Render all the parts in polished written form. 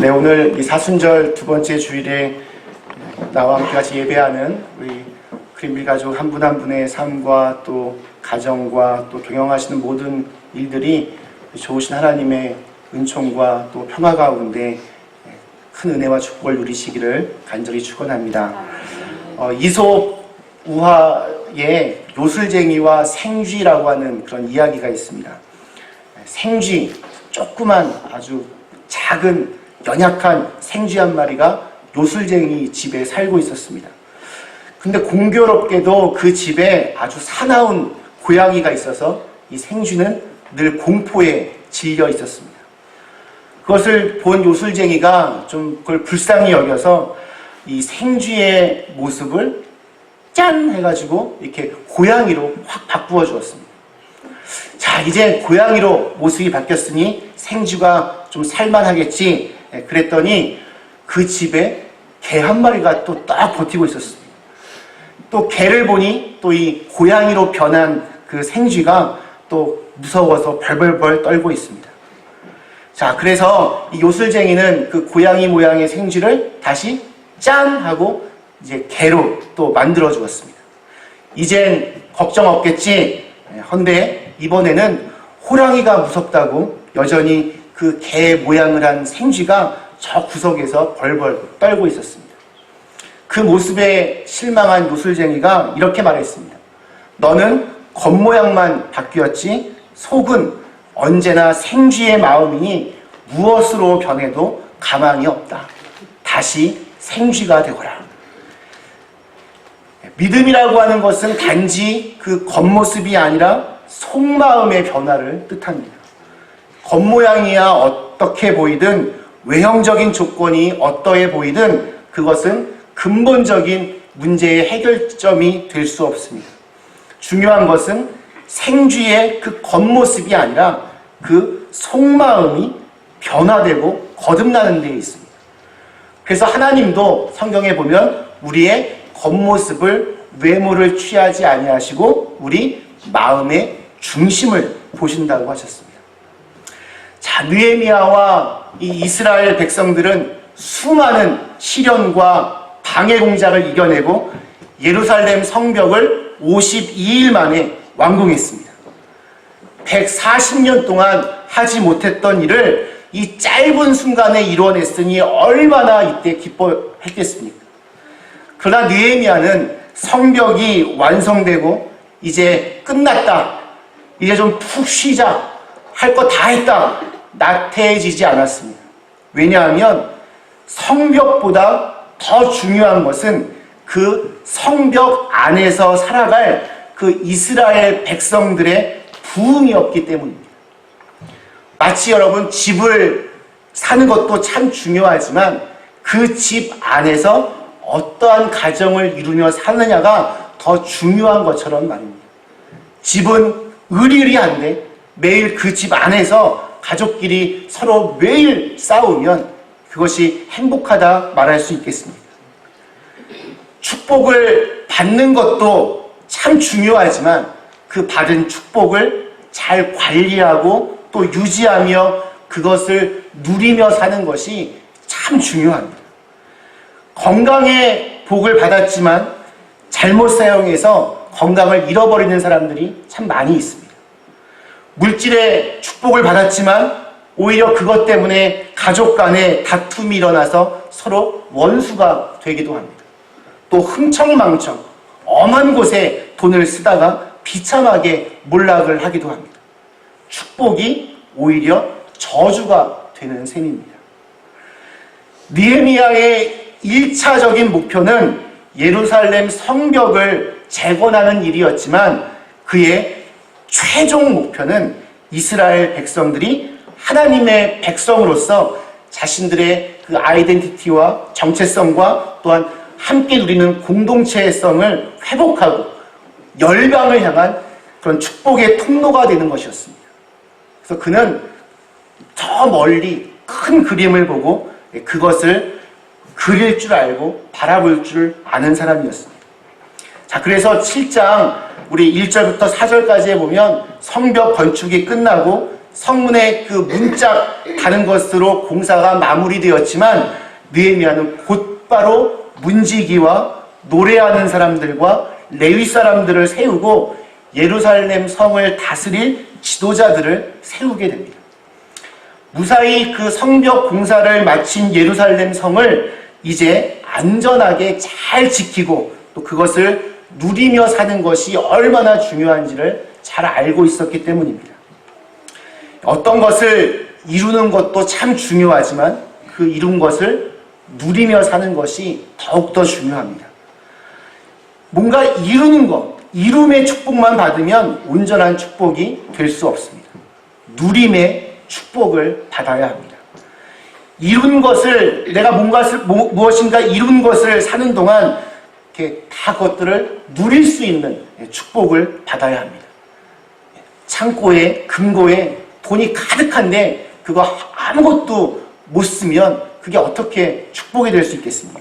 네, 오늘 이 사순절 두 번째 주일에 나와 함께 같이 예배하는 우리 그린빌 가족 한 분 한 분의 삶과 또 가정과 또 경영하시는 모든 일들이 좋으신 하나님의 은총과 또 평화 가운데 큰 은혜와 축복을 누리시기를 간절히 축원합니다. 이솝 우화에 요술쟁이와 생쥐라고 하는 그런 이야기가 있습니다. 생쥐, 조그만 아주 작은 연약한 생쥐 한 마리가 요술쟁이 집에 살고 있었습니다. 근데 공교롭게도 그 집에 아주 사나운 고양이가 있어서 이 생쥐는 늘 공포에 질려 있었습니다. 그것을 본 요술쟁이가 좀 그걸 불쌍히 여겨서 이 생쥐의 모습을 짠! 해가지고 이렇게 고양이로 확 바꾸어 주었습니다. 자, 이제 고양이로 모습이 바뀌었으니 생쥐가 좀 살만하겠지. 그랬더니 그 집에 개 한 마리가 또 딱 버티고 있었습니다. 또 개를 보니 또 이 고양이로 변한 그 생쥐가 또 무서워서 벌벌벌 떨고 있습니다. 자, 그래서 이 요술쟁이는 그 고양이 모양의 생쥐를 다시 짠! 하고 이제 개로 또 만들어 주었습니다. 이젠 걱정 없겠지. 헌데 이번에는 호랑이가 무섭다고 여전히 그 개 모양을 한 생쥐가 저 구석에서 벌벌 떨고 있었습니다. 그 모습에 실망한 요술쟁이가 이렇게 말했습니다. 너는 겉모양만 바뀌었지 속은 언제나 생쥐의 마음이니 무엇으로 변해도 가망이 없다. 다시 생쥐가 되거라. 믿음이라고 하는 것은 단지 그 겉모습이 아니라 속마음의 변화를 뜻합니다. 겉모양이야 어떻게 보이든 외형적인 조건이 어떠해 보이든 그것은 근본적인 문제의 해결점이 될 수 없습니다. 중요한 것은 생쥐의 그 겉모습이 아니라 그 속마음이 변화되고 거듭나는 데 있습니다. 그래서 하나님도 성경에 보면 우리의 겉모습을 외모를 취하지 아니하시고 우리 마음의 중심을 보신다고 하셨습니다. 자, 느헤미야와 이 이스라엘 백성들은 수많은 시련과 방해 공작을 이겨내고 예루살렘 성벽을 52일 만에 완공했습니다. 140년 동안 하지 못했던 일을 이 짧은 순간에 이루어냈으니 얼마나 이때 기뻐했겠습니까? 그러나 느헤미야는 성벽이 완성되고 이제 끝났다. 이제 좀 푹 쉬자. 할 거 다 했다. 나태해지지 않았습니다. 왜냐하면 성벽보다 더 중요한 것은 그 성벽 안에서 살아갈 그 이스라엘 백성들의 부흥이었기 때문입니다. 마치 여러분 집을 사는 것도 참 중요하지만 그 집 안에서 어떠한 가정을 이루며 사느냐가 더 중요한 것처럼 말입니다. 집은 의리의리한데 매일 그 집 안에서 가족끼리 서로 매일 싸우면 그것이 행복하다 말할 수 있겠습니다. 축복을 받는 것도 참 중요하지만 그 받은 축복을 잘 관리하고 또 유지하며 그것을 누리며 사는 것이 참 중요합니다. 건강의 복을 받았지만 잘못 사용해서 건강을 잃어버리는 사람들이 참 많이 있습니다. 물질의 축복을 받았지만 오히려 그것 때문에 가족 간에 다툼이 일어나서 서로 원수가 되기도 합니다. 또 흥청망청 엄한 곳에 돈을 쓰다가 비참하게 몰락을 하기도 합니다. 축복이 오히려 저주가 되는 셈입니다. 느헤미야의 1차적인 목표는 예루살렘 성벽을 재건하는 일이었지만 그의 최종 목표는 이스라엘 백성들이 하나님의 백성으로서 자신들의 그 아이덴티티와 정체성과 또한 함께 누리는 공동체성을 회복하고 열방을 향한 그런 축복의 통로가 되는 것이었습니다. 그래서 그는 저 멀리 큰 그림을 보고 그것을 그릴 줄 알고 바라볼 줄 아는 사람이었습니다. 자, 그래서 7장 우리 1절부터 4절까지에 보면 성벽 건축이 끝나고 성문의 그 문짝 다는 것으로 공사가 마무리되었지만 느헤미야는 곧바로 문지기와 노래하는 사람들과 레위 사람들을 세우고 예루살렘 성을 다스릴 지도자들을 세우게 됩니다. 무사히 그 성벽 공사를 마친 예루살렘 성을 이제 안전하게 잘 지키고 또 그것을 누리며 사는 것이 얼마나 중요한지를 잘 알고 있었기 때문입니다. 어떤 것을 이루는 것도 참 중요하지만 그 이룬 것을 누리며 사는 것이 더욱더 중요합니다. 뭔가 이루는 것, 이룸의 축복만 받으면 온전한 축복이 될 수 없습니다. 누림의 축복을 받아야 합니다. 이룬 것을, 내가 무엇인가 이룬 것을 사는 동안 이렇게 다 그것들을 누릴 수 있는 축복을 받아야 합니다. 창고에, 금고에 돈이 가득한데 그거 아무것도 못 쓰면 그게 어떻게 축복이 될 수 있겠습니까?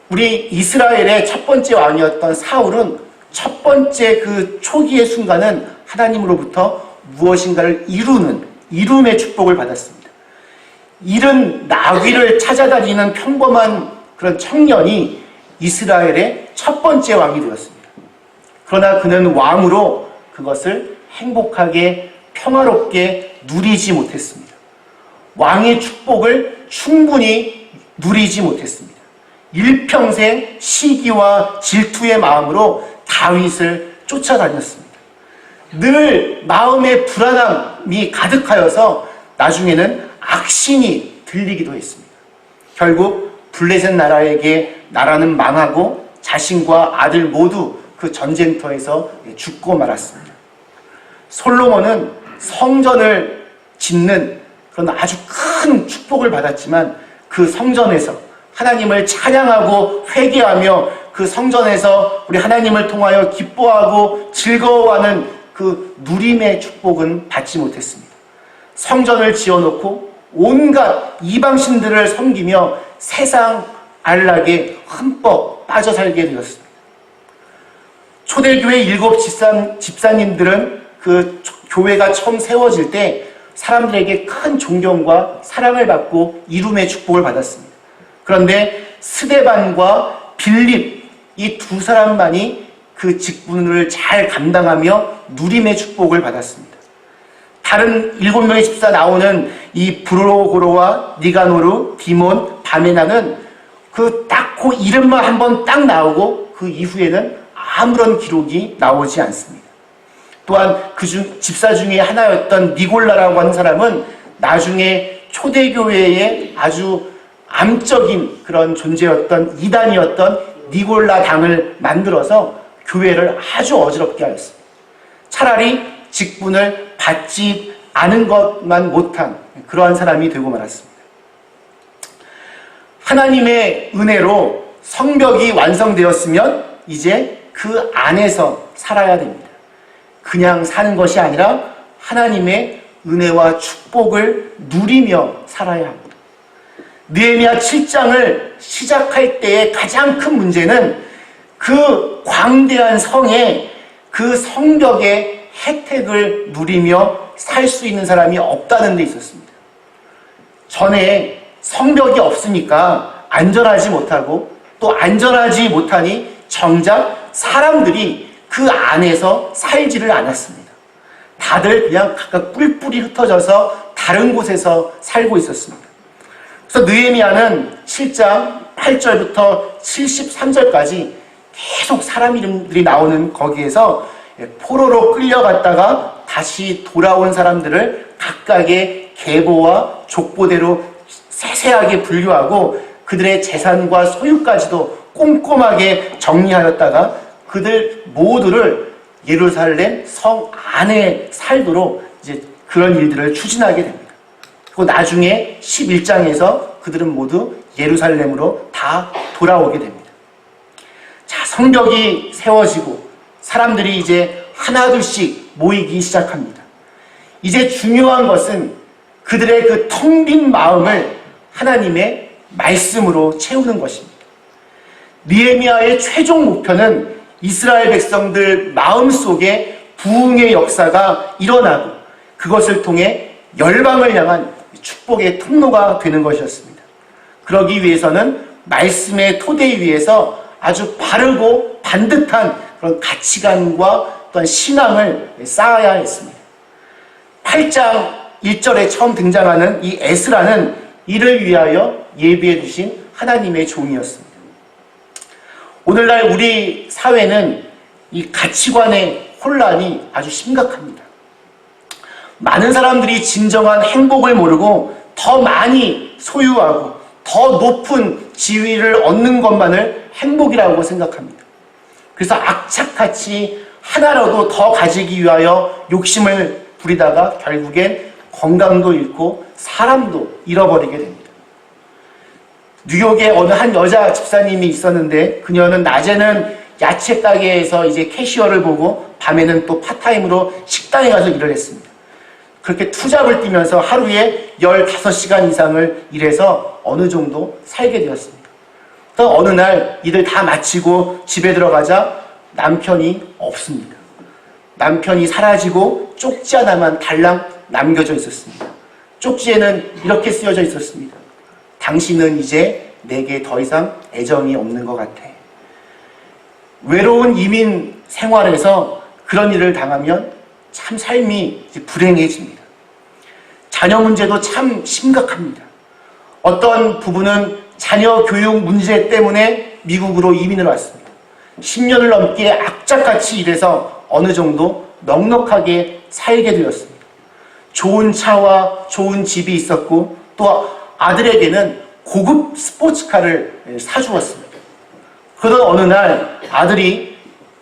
우리 이스라엘의 첫 번째 왕이었던 사울은 첫 번째 그 초기의 순간은 하나님으로부터 무엇인가를 이룸의 축복을 받았습니다. 잃은 나귀를 찾아다니는 평범한 그런 청년이 이스라엘의 첫 번째 왕이 되었습니다. 그러나 그는 왕으로 그것을 행복하게 평화롭게 누리지 못했습니다. 왕의 축복을 충분히 누리지 못했습니다. 일평생 시기와 질투의 마음으로 다윗을 쫓아다녔습니다. 늘 마음의 불안함이 가득하여서 나중에는 악신이 들리기도 했습니다. 결국 블레셋 나라는 망하고 자신과 아들 모두 그 전쟁터에서 죽고 말았습니다. 솔로몬은 성전을 짓는 그런 아주 큰 축복을 받았지만 그 성전에서 하나님을 찬양하고 회개하며 그 성전에서 우리 하나님을 통하여 기뻐하고 즐거워하는 그 누림의 축복은 받지 못했습니다. 성전을 지어놓고 온갖 이방신들을 섬기며 세상 안락에 흠뻑 빠져 살게 되었습니다. 초대교회 7 집사님들은 그 교회가 처음 세워질 때 사람들에게 큰 존경과 사랑을 받고 이룸의 축복을 받았습니다. 그런데 스데반과 빌립 이 두 사람만이 그 직분을 잘 감당하며 누림의 축복을 받았습니다. 다른 7명의 집사 나오는 이 브로고로와 니가노르, 디몬, 바메나는 그 딱고 이름만 한번 딱 나오고 그 이후에는 아무런 기록이 나오지 않습니다. 또한 집사 중에 하나였던 니골라라고 하는 사람은 나중에 초대교회의 아주 암적인 그런 존재였던 이단이었던 니골라 당을 만들어서 교회를 아주 어지럽게 하였습니다. 차라리 직분을 받지 않은 것만 못한 그러한 사람이 되고 말았습니다. 하나님의 은혜로 성벽이 완성되었으면 이제 그 안에서 살아야 됩니다. 그냥 사는 것이 아니라 하나님의 은혜와 축복을 누리며 살아야 합니다. 느헤미야 7장을 시작할 때의 가장 큰 문제는 그 광대한 성에 그 성벽의 혜택을 누리며 살 수 있는 사람이 없다는 데 있었습니다. 전에 성벽이 없으니까 안전하지 못하고 또 안전하지 못하니 정작 사람들이 그 안에서 살지를 않았습니다. 다들 그냥 각각 뿔뿔이 흩어져서 다른 곳에서 살고 있었습니다. 그래서 느헤미야는 7장 8절부터 73절까지 계속 사람 이름들이 나오는 거기에서 포로로 끌려갔다가 다시 돌아온 사람들을 각각의 계보와 족보대로 세세하게 분류하고 그들의 재산과 소유까지도 꼼꼼하게 정리하였다가 그들 모두를 예루살렘 성 안에 살도록 이제 그런 일들을 추진하게 됩니다. 그리고 나중에 11장에서 그들은 모두 예루살렘으로 다 돌아오게 됩니다. 자, 성벽이 세워지고 사람들이 이제 하나둘씩 모이기 시작합니다. 이제 중요한 것은 그들의 그 텅 빈 마음을 하나님의 말씀으로 채우는 것입니다. 느헤미야의 최종 목표는 이스라엘 백성들 마음속에 부흥의 역사가 일어나고 그것을 통해 열방을 향한 축복의 통로가 되는 것이었습니다. 그러기 위해서는 말씀의 토대 위에서 아주 바르고 반듯한 그런 가치관과 또한 신앙을 쌓아야 했습니다. 8장 1절에 처음 등장하는 이 에스라는 이를 위하여 예비해 주신 하나님의 종이었습니다. 오늘날 우리 사회는 이 가치관의 혼란이 아주 심각합니다. 많은 사람들이 진정한 행복을 모르고 더 많이 소유하고 더 높은 지위를 얻는 것만을 행복이라고 생각합니다. 그래서 악착같이 하나라도 더 가지기 위하여 욕심을 부리다가 결국엔 건강도 잃고 사람도 잃어버리게 됩니다. 뉴욕에 어느 한 여자 집사님이 있었는데 그녀는 낮에는 야채 가게에서 이제 캐시어를 보고 밤에는 또 파타임으로 식당에 가서 일을 했습니다. 그렇게 투잡을 뛰면서 하루에 15시간 이상을 일해서 어느 정도 살게 되었습니다. 또 어느 날 일을 다 마치고 집에 들어가자 남편이 없습니다. 남편이 사라지고 쪽지 하나만 달랑 남겨져 있었습니다. 쪽지에는 이렇게 쓰여져 있었습니다. 당신은 이제 내게 더 이상 애정이 없는 것 같아. 외로운 이민 생활에서 그런 일을 당하면 참 삶이 불행해집니다. 자녀 문제도 참 심각합니다. 어떤 부부는 자녀 교육 문제 때문에 미국으로 이민을 왔습니다. 10년을 넘게 악착같이 일해서 어느 정도 넉넉하게 살게 되었습니다. 좋은 차와 좋은 집이 있었고 또 아들에게는 고급 스포츠카를 사주었습니다. 그러던 어느 날 아들이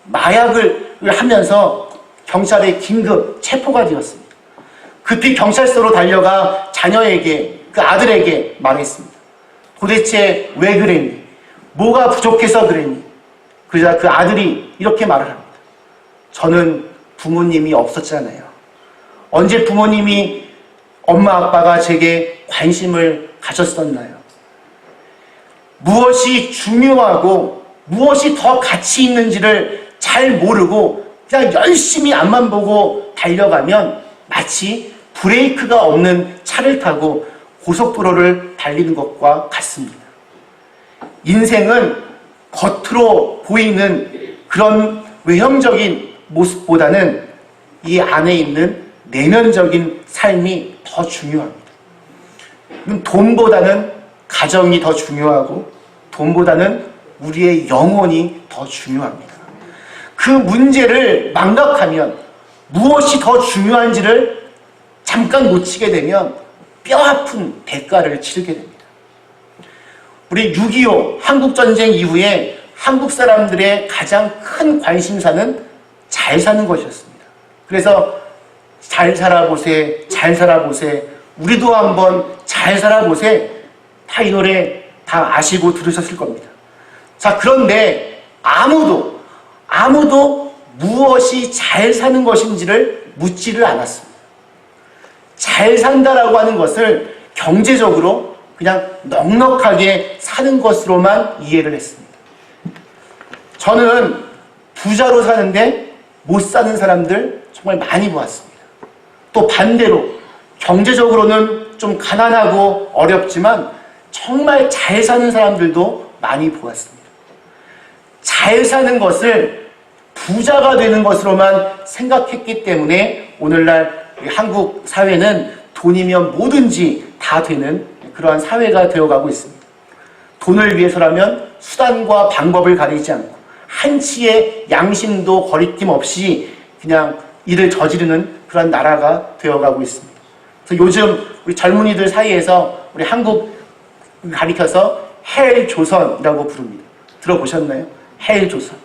마약을 하면서 경찰에 긴급 체포가 되었습니다. 급히 경찰서로 달려가 자녀에게, 그 아들에게 말했습니다. 도대체 왜 그랬니? 뭐가 부족해서 그랬니? 그러자 그 아들이 이렇게 말을 합니다. 저는 부모님이 없었잖아요. 언제 부모님이 엄마 아빠가 제게 관심을 가졌었나요? 무엇이 중요하고 무엇이 더 가치 있는지를 잘 모르고 그냥 열심히 앞만 보고 달려가면 마치 브레이크가 없는 차를 타고 고속도로를 달리는 것과 같습니다. 인생은 겉으로 보이는 그런 외형적인 모습보다는 이 안에 있는 내면적인 삶이 더 중요합니다. 돈보다는 가정이 더 중요하고 돈보다는 우리의 영혼이 더 중요합니다. 그 문제를 망각하면 무엇이 더 중요한지를 잠깐 놓치게 되면 뼈아픈 대가를 치르게 됩니다. 우리 6.25 한국전쟁 이후에 한국 사람들의 가장 큰 관심사는 잘 사는 것이었습니다. 그래서 잘 살아보세, 잘 살아보세, 우리도 한번 잘 살아보세, 다 이 노래 다 아시고 들으셨을 겁니다. 자, 그런데 아무도 무엇이 잘 사는 것인지를 묻지를 않았습니다. 잘 산다라고 하는 것을 경제적으로 그냥 넉넉하게 사는 것으로만 이해를 했습니다. 저는 부자로 사는데 못 사는 사람들 정말 많이 보았습니다. 또 반대로 경제적으로는 좀 가난하고 어렵지만 정말 잘 사는 사람들도 많이 보았습니다. 잘 사는 것을 부자가 되는 것으로만 생각했기 때문에 오늘날 한국 사회는 돈이면 뭐든지 다 되는 그러한 사회가 되어가고 있습니다. 돈을 위해서라면 수단과 방법을 가리지 않고 한치의 양심도 거리낌 없이 그냥 일을 저지르는 그런 나라가 되어가고 있습니다. 그래서 요즘 우리 젊은이들 사이에서 우리 한국 가리켜서 헬조선이라고 부릅니다. 들어보셨나요? 헬조선.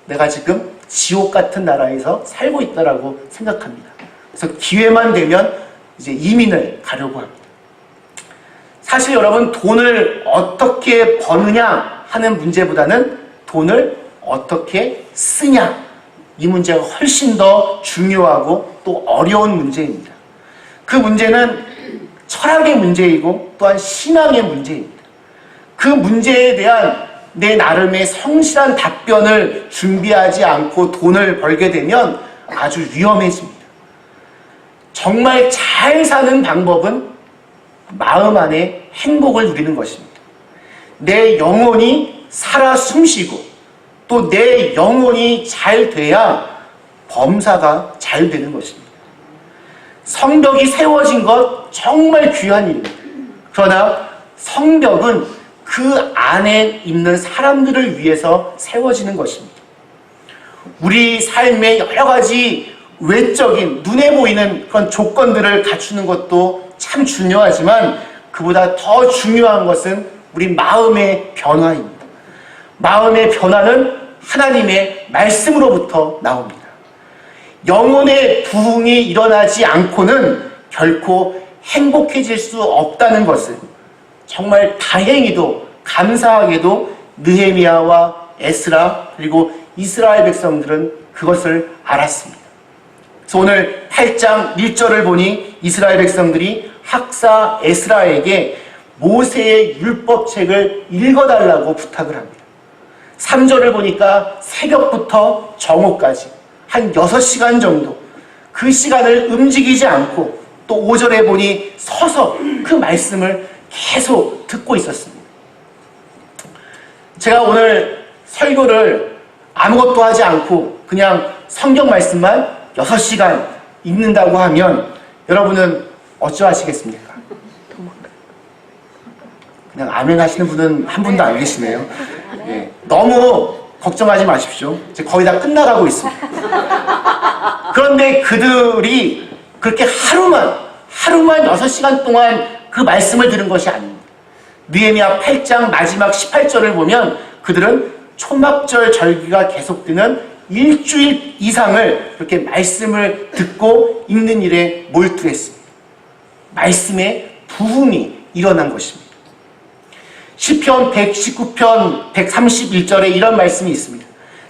내가 지금 지옥 같은 나라에서 살고 있다라고 생각합니다. 그래서 기회만 되면 이제 이민을 가려고 합니다. 사실 여러분, 돈을 어떻게 버느냐 하는 문제보다는 돈을 어떻게 쓰냐, 이 문제가 훨씬 더 중요하고 또 어려운 문제입니다. 그 문제는 철학의 문제이고 또한 신앙의 문제입니다. 그 문제에 대한 내 나름의 성실한 답변을 준비하지 않고 돈을 벌게 되면 아주 위험해집니다. 정말 잘 사는 방법은 마음 안에 행복을 누리는 것입니다. 내 영혼이 살아 숨쉬고 또 내 영혼이 잘 돼야 범사가 잘 되는 것입니다. 성벽이 세워진 것 정말 귀한 일입니다. 그러나 성벽은 그 안에 있는 사람들을 위해서 세워지는 것입니다. 우리 삶의 여러 가지 외적인 눈에 보이는 그런 조건들을 갖추는 것도 참 중요하지만 그보다 더 중요한 것은 우리 마음의 변화입니다. 마음의 변화는 하나님의 말씀으로부터 나옵니다. 영혼의 부흥이 일어나지 않고는 결코 행복해질 수 없다는 것을 정말 다행히도 감사하게도 느헤미야와 에스라 그리고 이스라엘 백성들은 그것을 알았습니다. 그래서 오늘 8장 1절을 보니 이스라엘 백성들이 학사 에스라에게 모세의 율법책을 읽어달라고 부탁을 합니다. 3절을 보니까 새벽부터 정오까지 한 6시간 정도 그 시간을 움직이지 않고 또 5절에 보니 서서 그 말씀을 계속 듣고 있었습니다. 제가 오늘 설교를 아무것도 하지 않고 그냥 성경 말씀만 6시간 읽는다고 하면 여러분은 어쩌하시겠습니까? 그냥 아멘 하시는 분은 한 분도 안 계시네요. 예, 너무 걱정하지 마십시오. 이제 거의 다 끝나가고 있습니다. 그런데 그들이 그렇게 하루만 6시간 동안 그 말씀을 들은 것이 아닙니다. 느헤미야 8장 마지막 18절을 보면 그들은 초막절 절기가 계속되는 일주일 이상을 그렇게 말씀을 듣고 읽는 일에 몰두했습니다. 말씀의 부흥이 일어난 것입니다. 시편 119편 131절에 이런 말씀이 있습니다.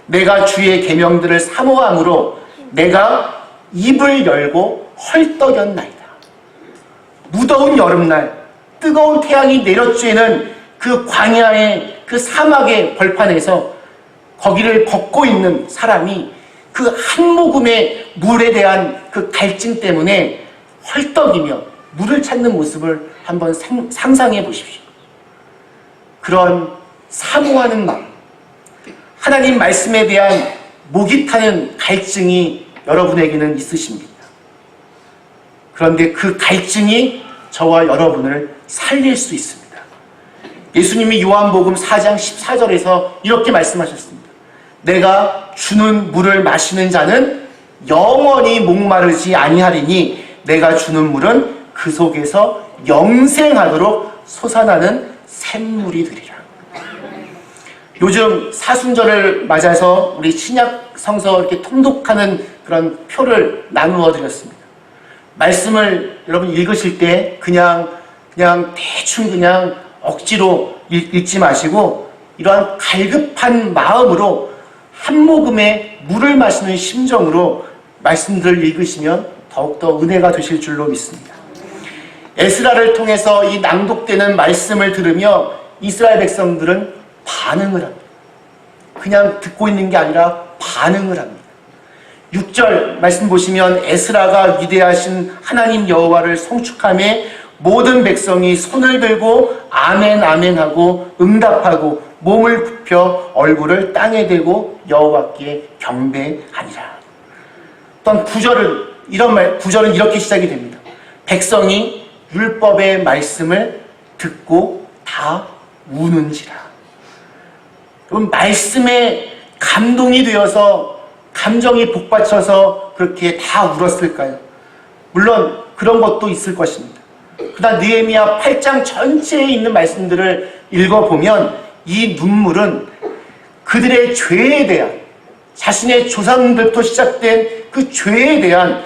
내가 주의 계명들을 사모함으로 내가 입을 열고 헐떡였나이다. 무더운 여름날 뜨거운 태양이 내려쬐는 그 광야의 그 사막의 벌판에서 거기를 걷고 있는 사람이 그 한 모금의 물에 대한 그 갈증 때문에 헐떡이며 물을 찾는 모습을 한번 상상해 보십시오. 그런 사모하는 마음, 하나님 말씀에 대한 목이 타는 갈증이 여러분에게는 있으십니다. 그런데 그 갈증이 저와 여러분을 살릴 수 있습니다. 예수님이 요한복음 4장 14절에서 이렇게 말씀하셨습니다. 내가 주는 물을 마시는 자는 영원히 목마르지 아니하리니 내가 주는 물은 그 속에서 영생하도록 솟아나는 샘물이 되리라. 요즘 사순절을 맞아서 우리 신약 성서 이렇게 통독하는 그런 표를 나누어 드렸습니다. 말씀을 여러분 읽으실 때 그냥 대충 그냥 억지로 읽지 마시고 이러한 갈급한 마음으로 한 모금의 물을 마시는 심정으로 말씀들을 읽으시면 더욱더 은혜가 되실 줄로 믿습니다. 에스라를 통해서 이 낭독되는 말씀을 들으며 이스라엘 백성들은 반응을 합니다. 그냥 듣고 있는 게 아니라 반응을 합니다. 6절 말씀 보시면 에스라가 위대하신 하나님 여호와를 송축하며 모든 백성이 손을 들고 아멘 아멘 하고 응답하고 몸을 굽혀 얼굴을 땅에 대고 여호와께 경배하니라. 또한 9절은 이렇게 시작이 됩니다. 백성이 율법의 말씀을 듣고 다 우는지라. 여러분, 말씀에 감동이 되어서 감정이 복받쳐서 그렇게 다 울었을까요? 물론 그런 것도 있을 것입니다. 그러나 느헤미야 8장 전체에 있는 말씀들을 읽어보면 이 눈물은 그들의 죄에 대한, 자신의 조상들부터 시작된 그 죄에 대한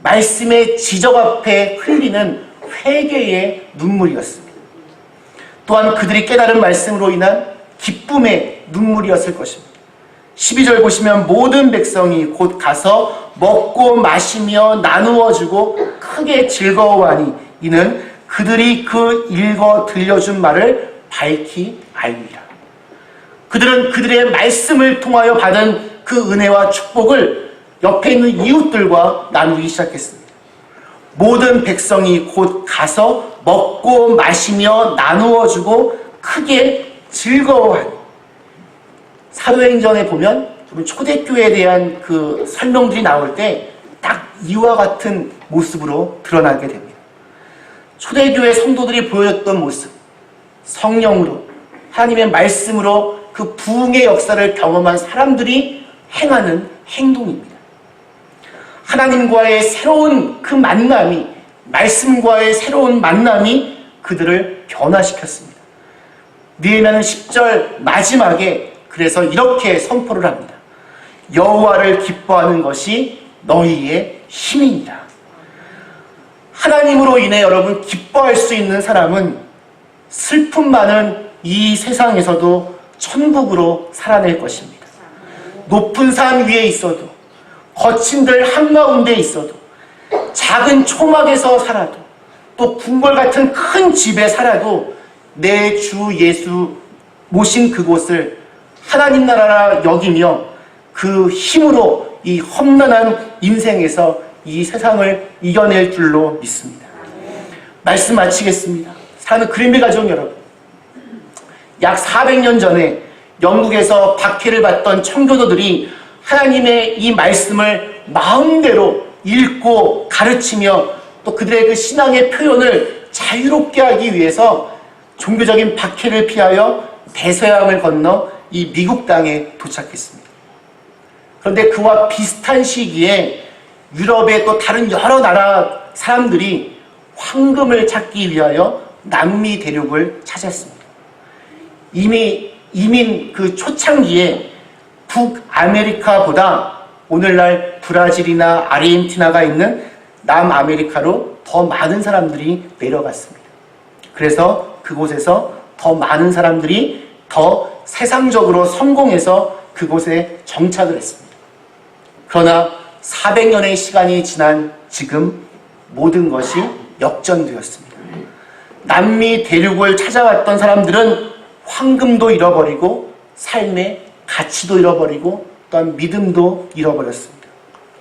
말씀의 지적 앞에 흘리는 회개의 눈물이었습니다. 또한 그들이 깨달은 말씀으로 인한 기쁨의 눈물이었을 것입니다. 12절 보시면 모든 백성이 곧 가서 먹고 마시며 나누어 주고 크게 즐거워하니 이는 그들이 그 읽어 들려준 말을 밝히 알리라. 그들은 그들의 말씀을 통하여 받은 그 은혜와 축복을 옆에 있는 이웃들과 나누기 시작했습니다. 모든 백성이 곧 가서 먹고 마시며 나누어 주고 크게 즐거워하니. 사도행전에 보면 초대교회에 대한 그 설명들이 나올 때 딱 이와 같은 모습으로 드러나게 됩니다. 초대교회 성도들이 보여줬던 모습, 성령으로 하나님의 말씀으로 그 부흥의 역사를 경험한 사람들이 행하는 행동입니다. 하나님과의 새로운 그 만남이, 말씀과의 새로운 만남이 그들을 변화시켰습니다. 느헤미야는 10절 마지막에 그래서 이렇게 선포를 합니다. 여호와를 기뻐하는 것이 너희의 힘이니라. 하나님으로 인해 여러분 기뻐할 수 있는 사람은 슬픔 많은 이 세상에서도 천국으로 살아낼 것입니다. 높은 산 위에 있어도, 거친 들 한가운데 있어도, 작은 초막에서 살아도, 또 궁궐 같은 큰 집에 살아도 내 주 예수 모신 그곳을 하나님 나라라 여기며 그 힘으로 이 험난한 인생에서 이 세상을 이겨낼 줄로 믿습니다. 말씀 마치겠습니다. 사는 그린빌 가족 여러분, 약 400년 전에 영국에서 박해를 받던 청교도들이 하나님의 이 말씀을 마음대로 읽고 가르치며 또 그들의 그 신앙의 표현을 자유롭게 하기 위해서 종교적인 박해를 피하여 대서양을 건너 이 미국 땅에 도착했습니다. 그런데 그와 비슷한 시기에 유럽의 또 다른 여러 나라 사람들이 황금을 찾기 위하여 남미 대륙을 찾았습니다. 이미 이민 그 초창기에 북아메리카보다 오늘날 브라질이나 아르헨티나가 있는 남아메리카로 더 많은 사람들이 내려갔습니다. 그래서 그곳에서 더 많은 사람들이 더 세상적으로 성공해서 그곳에 정착을 했습니다. 그러나 400년의 시간이 지난 지금 모든 것이 역전되었습니다. 남미 대륙을 찾아왔던 사람들은 황금도 잃어버리고 삶의 가치도 잃어버리고 또한 믿음도 잃어버렸습니다.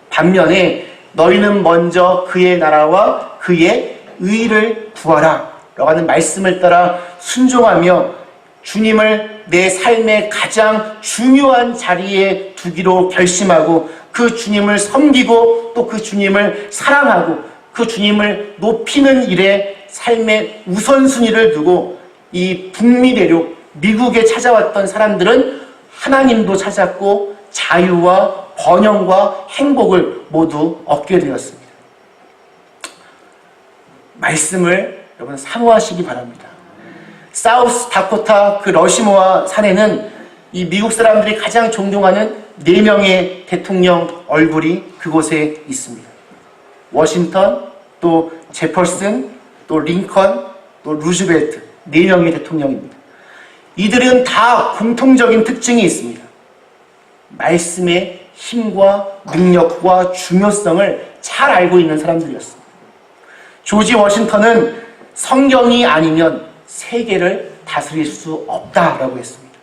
반면에 너희는 먼저 그의 나라와 그의 의를 구하라 라고 하는 말씀을 따라 순종하며 주님을 내 삶의 가장 중요한 자리에 두기로 결심하고 그 주님을 섬기고 또 그 주님을 사랑하고 그 주님을 높이는 일에 삶의 우선순위를 두고 이 북미 대륙 미국에 찾아왔던 사람들은 하나님도 찾았고 자유와 번영과 행복을 모두 얻게 되었습니다. 말씀을 여러분 사모하시기 바랍니다. 사우스 다코타 그 러시모아 산에는 이 미국 사람들이 가장 존경하는 4명의 대통령 얼굴이 그곳에 있습니다. 워싱턴, 또 제퍼슨, 또 링컨, 또 루즈벨트 4명의 대통령입니다. 이들은 다 공통적인 특징이 있습니다. 말씀의 힘과 능력과 중요성을 잘 알고 있는 사람들이었습니다. 조지 워싱턴은 성경이 아니면 세계를 다스릴 수 없다라고 했습니다.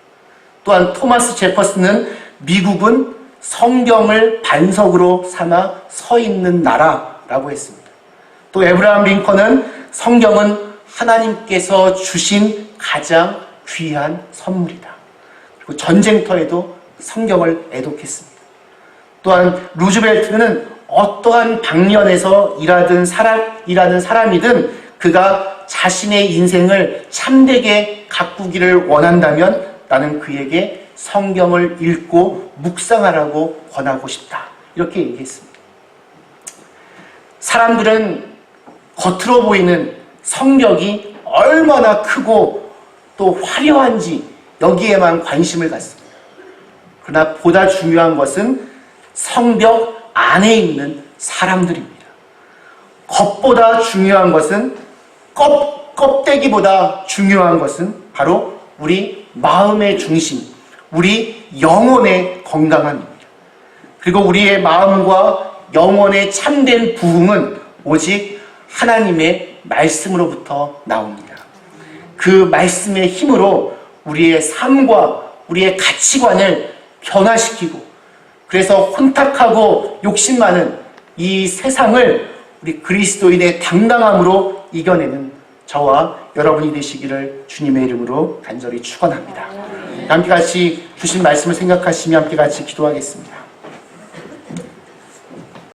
또한 토마스 제퍼슨은 미국은 성경을 반석으로 삼아 서 있는 나라라고 했습니다. 또 에브라함 링컨은 성경은 하나님께서 주신 가장 귀한 선물이다. 그리고 전쟁터에도 성경을 애독했습니다. 또한 루즈벨트는 어떠한 방면에서 일하는 사람이든 그가 자신의 인생을 참되게 가꾸기를 원한다면 나는 그에게 성경을 읽고 묵상하라고 권하고 싶다. 이렇게 얘기했습니다. 사람들은 겉으로 보이는 성벽이 얼마나 크고 또 화려한지 여기에만 관심을 갖습니다. 그러나 보다 중요한 것은 성벽 안에 있는 사람들입니다. 겉보다 중요한 것은 껍데기보다 중요한 것은 바로 우리 마음의 중심, 우리 영혼의 건강함입니다. 그리고 우리의 마음과 영혼의 참된 부흥은 오직 하나님의 말씀으로부터 나옵니다. 그 말씀의 힘으로 우리의 삶과 우리의 가치관을 변화시키고 그래서 혼탁하고 욕심 많은 이 세상을 우리 그리스도인의 당당함으로 이겨내는 저와 여러분이 되시기를 주님의 이름으로 간절히 축원합니다. 함께 같이 주신 말씀을 생각하시며 함께 같이 기도하겠습니다.